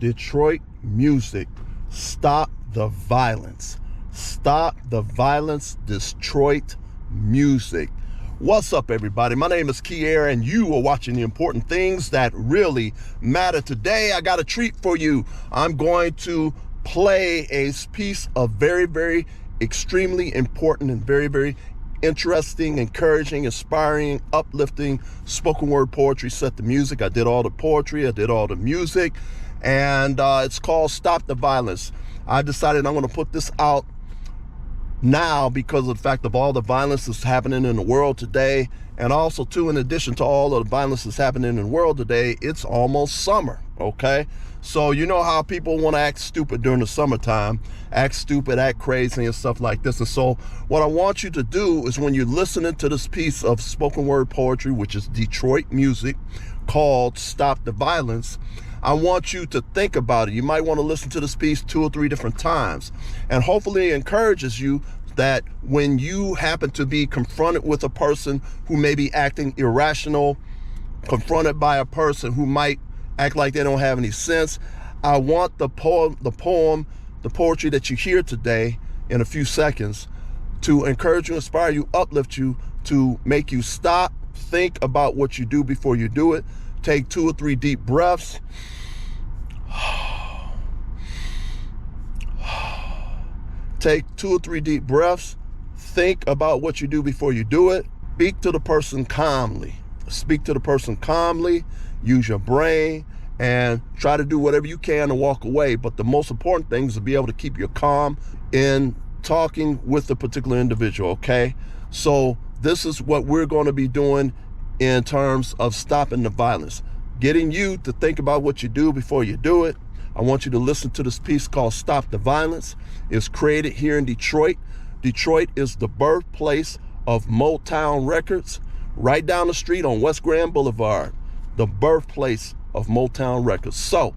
Detroit music. Stop the violence. Stop the violence, Detroit music. What's up, everybody? My name is Keir, and you are watching the important things that really matter. Today, I got a treat for you. I'm going to play a piece of very extremely important and very interesting, encouraging, inspiring, uplifting spoken word poetry set to music. I did all the poetry, I did all the music, and it's called Stop the Violence. I decided I'm going to put this out now because of the fact of all the violence that's happening in the world today, and also too, in addition to all of the violence that's happening in the world today, it's almost summer. Okay, so you know how people want to act stupid during the summertime, act stupid, act crazy and stuff like this. And so what I want you to do is, when you're listening to this piece of spoken word poetry, which is Detroit music, called Stop the Violence, I want you to think about it. You might want to listen to this piece 2 or 3 different times, and hopefully it encourages you that when you happen to be confronted with a person who may be acting irrational, confronted by a person who might act like they don't have any sense, I want the poetry that you hear today in a few seconds to encourage you, inspire you, uplift you, to make you stop, think about what you do before you do it. Take 2 or 3 deep breaths. Take 2 or 3 deep breaths. Think about what you do before you do it. Speak to the person calmly. Speak to the person calmly. Use your brain and try to do whatever you can to walk away. But the most important thing is to be able to keep your calm in talking with the particular individual, okay? So this is what we're going to be doing in terms of stopping the violence, getting you to think about what you do before you do it. I want you to listen to this piece called Stop the Violence. It's created here in Detroit. Detroit is the birthplace of Motown Records, right down the street on West Grand Boulevard, the birthplace of Motown Records. So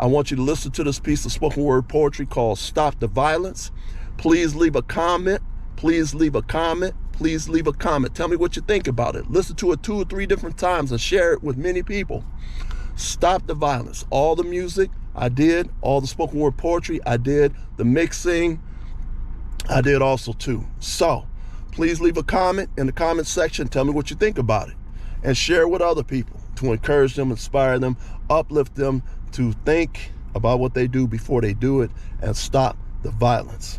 I want you to listen to this piece of spoken word poetry called Stop the Violence. Please leave a comment. Please leave a comment. Please leave a comment. Tell me what you think about it. Listen to it 2 or 3 different times and share it with many people. Stop the violence. All the music I did, all the spoken word poetry I did, the mixing I did also too. So please leave a comment in the comment section. Tell me what you think about it, and share it with other people to encourage them, inspire them, uplift them to think about what they do before they do it and stop the violence.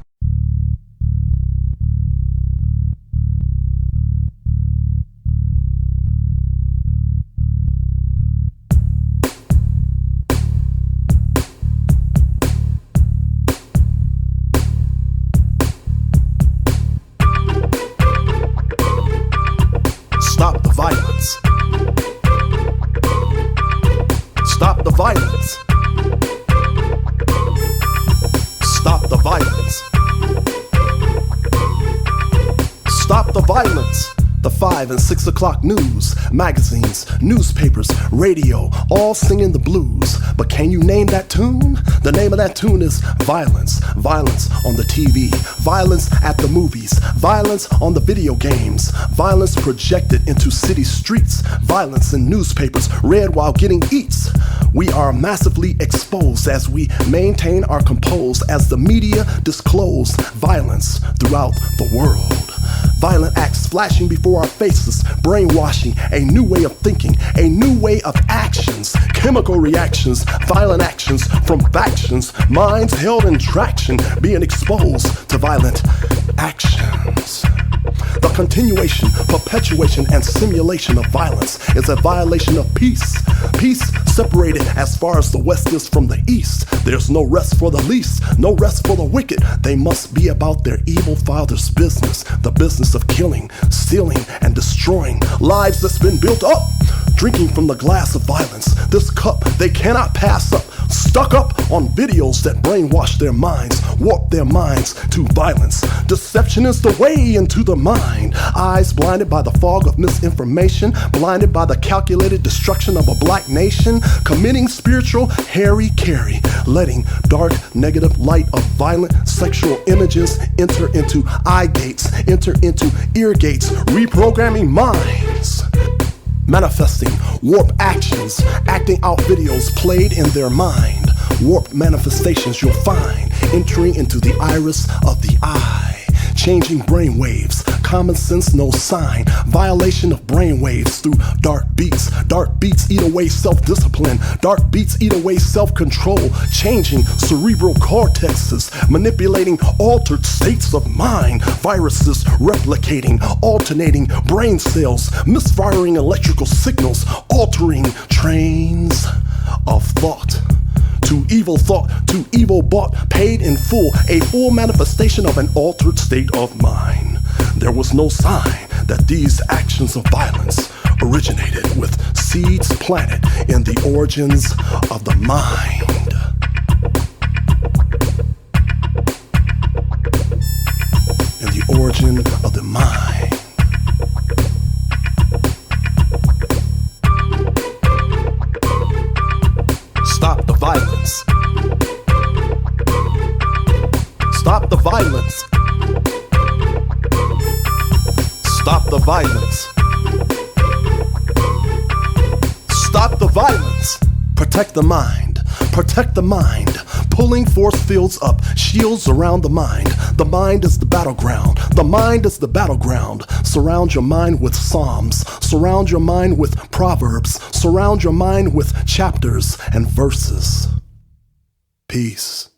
Stop the violence. Stop the violence. Stop the violence. Stop the violence. The 5 and 6 o'clock news, magazines, newspapers, radio, all singing the blues. But can you name that tune? The name of that tune is violence. Violence on the TV, violence at the movies, violence on the video games, violence projected into city streets, violence in newspapers, read while getting eats. We are massively exposed as we maintain our composed, as the media disclose violence throughout the world. Violent acts flashing before our faces, brainwashing, a new way of thinking, a new way of actions, chemical reactions, violent actions from factions, minds held in traction, being exposed to violent actions. The continuation, perpetuation, and simulation of violence is a violation of peace. Peace separated as far as the West is from the East. There's no rest for the least, no rest for the wicked. They must be about their evil father's business, the business of killing, stealing, and destroying lives that's been built up. Drinking from the glass of violence, this cup they cannot pass up. Stuck up on videos that brainwash their minds, warp their minds to violence. Deception is the way into the mind. Eyes blinded by the fog of misinformation, blinded by the calculated destruction of a black nation, committing spiritual hara-kiri, letting dark negative light of violent sexual images enter into eye gates, enter into ear gates, reprogramming minds. Manifesting warp actions, acting out videos played in their mind. Warped manifestations you'll find entering into the iris of the eye. Changing brainwaves, common sense no sign. Violation of brainwaves through dark beats. Dark beats eat away self-discipline. Dark beats eat away self-control. Changing cerebral cortexes, manipulating altered states of mind. Viruses replicating, alternating brain cells, misfiring electrical signals, altering trains of thought. To evil bought, paid in full, a full manifestation of an altered state of mind. There was no sign that these actions of violence originated with seeds planted in the origins of the mind. In the origin of the mind. Stop the violence. Stop the violence. Stop the violence. Stop the violence. Protect the mind. Protect the mind. Pulling force fields up, shields around the mind. The mind is the battleground. The mind is the battleground. Surround your mind with psalms. Surround your mind with proverbs. Surround your mind with chapters and verses. Peace.